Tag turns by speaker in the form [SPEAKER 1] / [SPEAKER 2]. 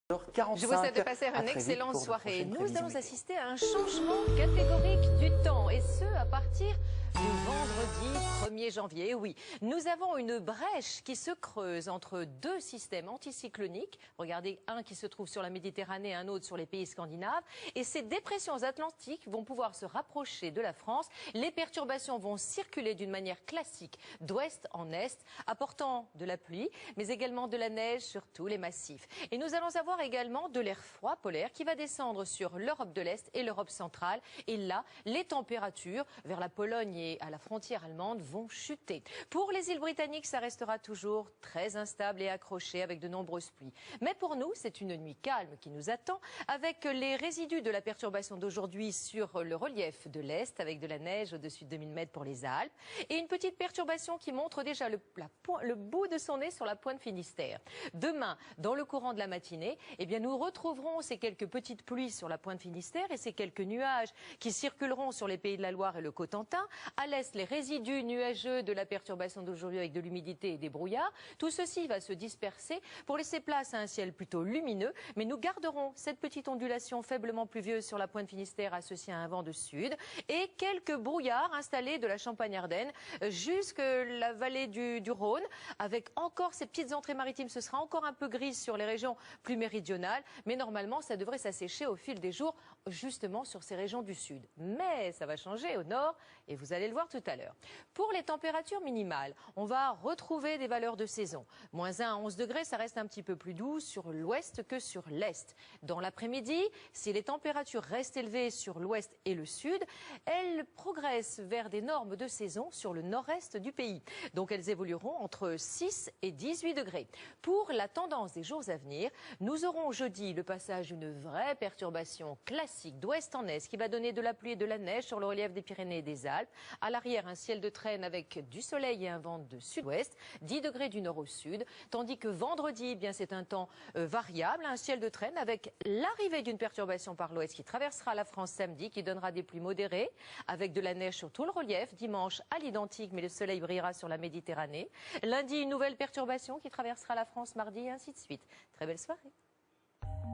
[SPEAKER 1] Je vous souhaite de passer une excellente soirée. Nous allons assister à un changement catégorique du temps, et ce, à partir du vendredi 1er janvier. Oui, nous avons une brèche qui se creuse entre deux systèmes anticycloniques. Regardez, un qui se trouve sur la Méditerranée, un autre sur les pays scandinaves. Et ces dépressions atlantiques vont pouvoir se rapprocher de la France. Les perturbations vont circuler d'une manière classique d'ouest en est, apportant de la pluie, mais également de la neige sur tous les massifs. Et nous allons avoir également de l'air froid polaire qui va descendre sur l'Europe de l'Est et l'Europe centrale. Et là, les températures vers la Pologne et à la frontière allemande vont chuter. Pour les îles britanniques, ça restera toujours très instable et accroché avec de nombreuses pluies. Mais pour nous, c'est une nuit calme qui nous attend avec les résidus de la perturbation d'aujourd'hui sur le relief de l'Est avec de la neige au-dessus de 2000 mètres pour les Alpes et une petite perturbation qui montre déjà le bout de son nez sur la pointe Finistère. Demain, dans le courant de la matinée, eh bien, nous retrouverons ces quelques petites pluies sur la pointe Finistère et ces quelques nuages qui circuleront sur les pays de la Loire et le Cotentin. À l'est, les résidus nuageux de la perturbation d'aujourd'hui avec de l'humidité et des brouillards. Tout ceci va se disperser pour laisser place à un ciel plutôt lumineux, mais nous garderons cette petite ondulation faiblement pluvieuse sur la pointe Finistère associée à un vent de sud et quelques brouillards installés de la Champagne-Ardenne jusque la vallée du Rhône avec encore ces petites entrées maritimes. Ce sera encore un peu gris sur les régions plus méridionales, mais normalement ça devrait s'assécher au fil des jours justement sur ces régions du sud. Mais ça va changer au nord et vous allez le voir tout à l'heure. Pour les températures minimales, on va retrouver des valeurs de saison. -1 à 11 degrés, ça reste un petit peu plus doux sur l'ouest que sur l'est. Dans l'après-midi, si les températures restent élevées sur l'ouest et le sud, elles progressent vers des normes de saison sur le nord-est du pays. Donc elles évolueront entre 6 et 18 degrés. Pour la tendance des jours à venir, nous aurons jeudi le passage d'une vraie perturbation classique d'ouest en est qui va donner de la pluie et de la neige sur le relief des Pyrénées et des Alpes. À l'arrière, un ciel de traîne avec du soleil et un vent de sud-ouest, 10 degrés du nord au sud, tandis que vendredi, eh bien c'est un temps variable, un ciel de traîne avec l'arrivée d'une perturbation par l'ouest qui traversera la France samedi, qui donnera des pluies modérées, avec de la neige sur tout le relief. Dimanche, à l'identique, mais le soleil brillera sur la Méditerranée. Lundi, une nouvelle perturbation qui traversera la France mardi, et ainsi de suite. Très belle soirée.